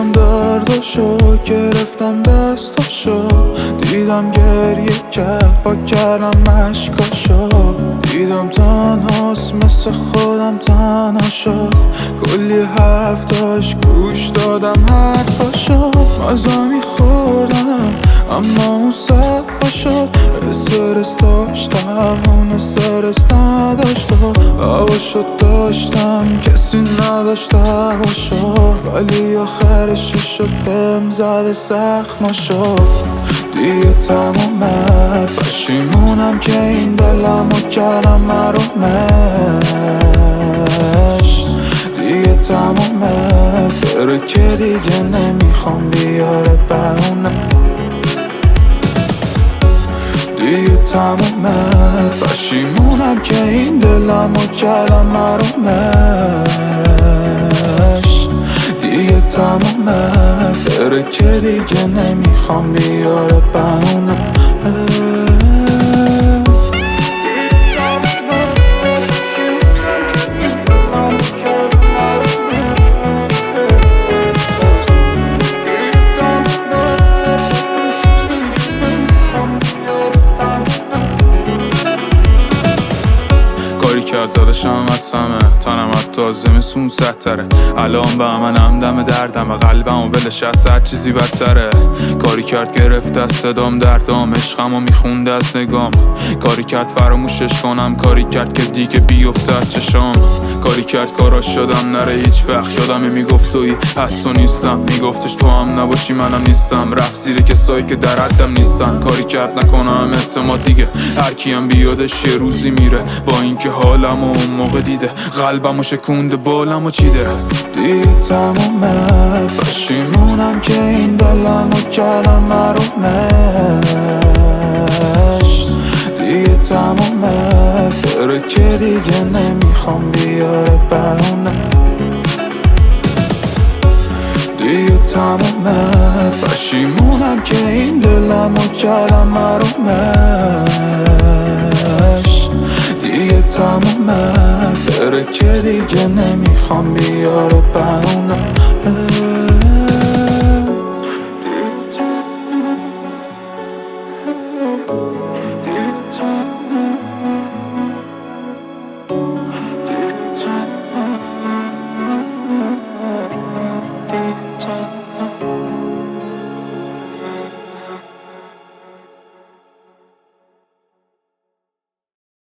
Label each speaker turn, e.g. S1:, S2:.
S1: دیدم درداشو، گرفتم دستاشو، دیدم گریه کرد با کردم عشقاشو، دیدم تنهاست مثل خودم تنها شد، کلی حرف داشت گوش دادم حرفاشو، مزه میخوردم اما اون سبا شد، استرس داشتم اون استرس نداشت و هواشو داشتم کسی نداشت هواشو، ولی آخرش شد بهم زده زخماشو، دیگه تمومه پشیمونم که این دلمو کردم محرومش، دیگه تمومه بره که دیگه نمیخوام بیاره بهونه، دیگه تمومه پشیمونم که این دلمو کردم محرومش، دیگه تمومه بره که دیگه نمیخوام بیاره بهونه. کاری کرد زادشم از همه تنم حتی زمستون سدتره، الان به منم دم دردم قلبم و ولش از هر چیزی بدتره، کاری کرد گرفت از صدام دردام عشقم و میخوند از نگام، کاری کرد فراموشش کنم، کاری کرد که دیگه بیفته از چشام، کاری کرد کاراش شدم نره هیچ وقت یادمه میگفت تویی هست و نیستم، میگفتش تو هم نباشی منم نیستم، رفت زیر کسایی که در حدم نیستن، کاری کرد نکنم اعتماد دیگه هر کیم بیادش یه روزی میره، با اینکه حالم و اون موقع دیده قلبم و شکونده بالم و چیده، دیگه تمومه پشیمونم که این دلمو کردم محرومش، دیگه تمومه بره که دیگه نمیخوام بیاره بهونه، دیگه تمومه پشیمونم که این دلمو کردم محرومش، دیگه تمومه بره که دیگه نمیخوام بیاره بهونه.